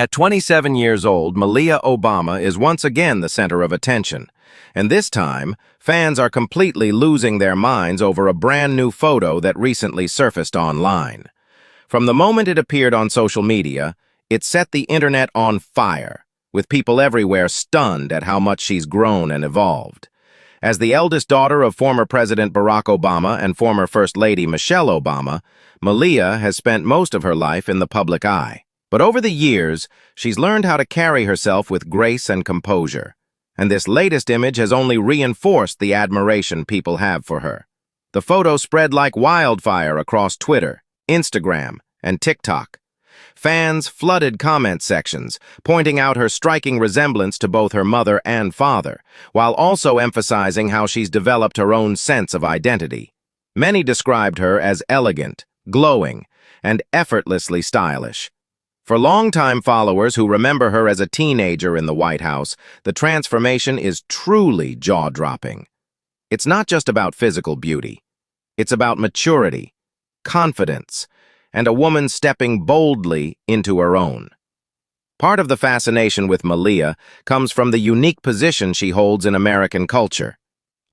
At 27 years old, Malia Obama is once again the center of attention. And this time, fans are completely losing their minds over a brand new photo that recently surfaced online. From the moment it appeared on social media, it set the internet on fire, with people everywhere stunned at how much she's grown and evolved. As the eldest daughter of former President Barack Obama and former First Lady Michelle Obama, Malia has spent most of her life in the public eye. But over the years, she's learned how to carry herself with grace and composure. And this latest image has only reinforced the admiration people have for her. The photo spread like wildfire across Twitter, Instagram, and TikTok. Fans flooded comment sections, pointing out her striking resemblance to both her mother and father, while also emphasizing how she's developed her own sense of identity. Many described her as elegant, glowing, and effortlessly stylish. For longtime followers who remember her as a teenager in the White House, the transformation is truly jaw-dropping. It's not just about physical beauty. It's about maturity, confidence, and a woman stepping boldly into her own. Part of the fascination with Malia comes from the unique position she holds in American culture.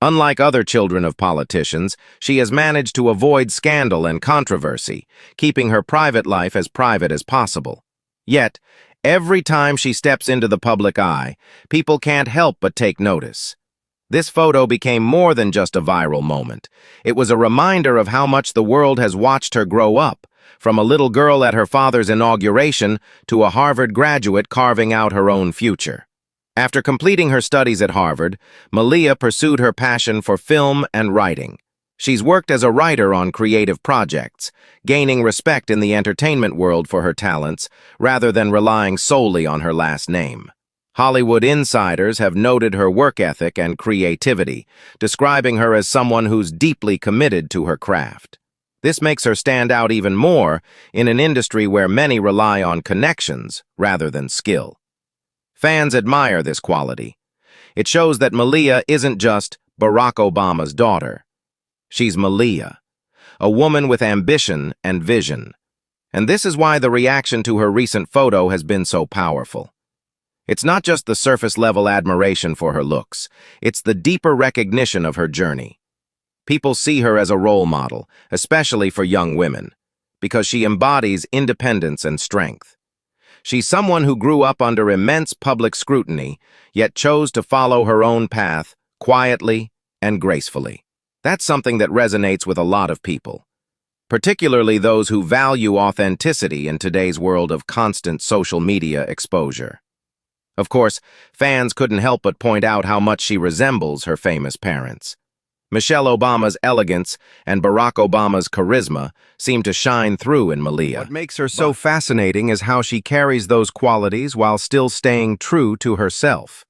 Unlike other children of politicians, she has managed to avoid scandal and controversy, keeping her private life as private as possible. Yet, every time she steps into the public eye, people can't help but take notice. This photo became more than just a viral moment. It was a reminder of how much the world has watched her grow up, from a little girl at her father's inauguration to a Harvard graduate carving out her own future. After completing her studies at Harvard, Malia pursued her passion for film and writing. She's worked as a writer on creative projects, gaining respect in the entertainment world for her talents, rather than relying solely on her last name. Hollywood insiders have noted her work ethic and creativity, describing her as someone who's deeply committed to her craft. This makes her stand out even more in an industry where many rely on connections rather than skill. Fans admire this quality. It shows that Malia isn't just Barack Obama's daughter. She's Malia, a woman with ambition and vision. And this is why the reaction to her recent photo has been so powerful. It's not just the surface-level admiration for her looks, it's the deeper recognition of her journey. People see her as a role model, especially for young women, because she embodies independence and strength. She's someone who grew up under immense public scrutiny, yet chose to follow her own path quietly and gracefully. That's something that resonates with a lot of people, particularly those who value authenticity in today's world of constant social media exposure. Of course, fans couldn't help but point out how much she resembles her famous parents. Michelle Obama's elegance and Barack Obama's charisma seem to shine through in Malia. What makes her so fascinating is how she carries those qualities while still staying true to herself.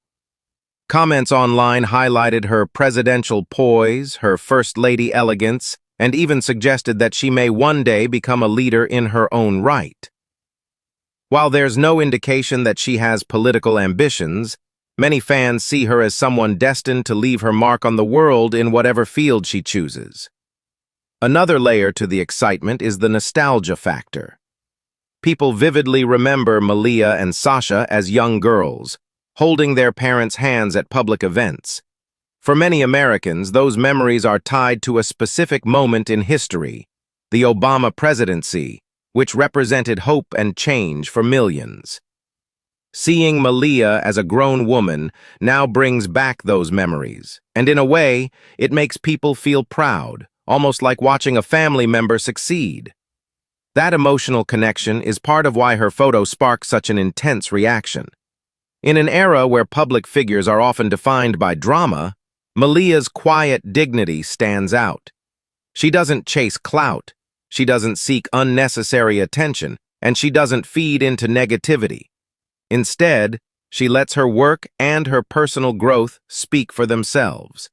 Comments online highlighted her presidential poise, her First Lady elegance, and even suggested that she may one day become a leader in her own right. While there's no indication that she has political ambitions, many fans see her as someone destined to leave her mark on the world in whatever field she chooses. Another layer to the excitement is the nostalgia factor. People vividly remember Malia and Sasha as young girls, holding their parents' hands at public events. For many Americans, those memories are tied to a specific moment in history, the Obama presidency, which represented hope and change for millions. Seeing Malia as a grown woman now brings back those memories, and in a way, it makes people feel proud, almost like watching a family member succeed. That emotional connection is part of why her photo sparked such an intense reaction. In an era where public figures are often defined by drama, Malia's quiet dignity stands out. She doesn't chase clout, she doesn't seek unnecessary attention, and she doesn't feed into negativity. Instead, she lets her work and her personal growth speak for themselves.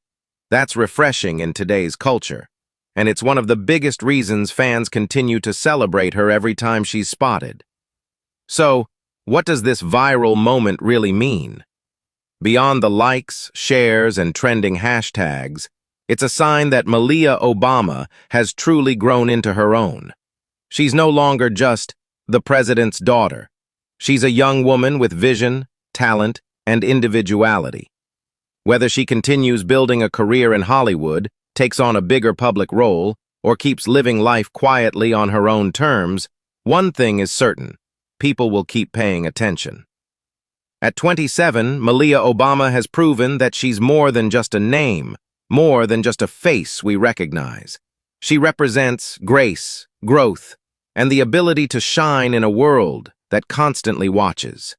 That's refreshing in today's culture, and it's one of the biggest reasons fans continue to celebrate her every time she's spotted. So, what does this viral moment really mean? Beyond the likes, shares, and trending hashtags, it's a sign that Malia Obama has truly grown into her own. She's no longer just the president's daughter. She's a young woman with vision, talent, and individuality. Whether she continues building a career in Hollywood, takes on a bigger public role, or keeps living life quietly on her own terms, one thing is certain: people will keep paying attention. At 27, Malia Obama has proven that she's more than just a name, more than just a face we recognize. She represents grace, growth, and the ability to shine in a world that constantly watches.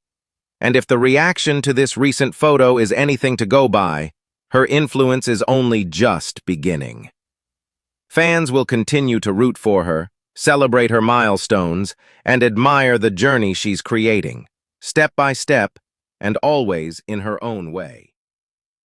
And if the reaction to this recent photo is anything to go by, her influence is only just beginning. Fans will continue to root for her, celebrate her milestones, and admire the journey she's creating, step by step, and always in her own way.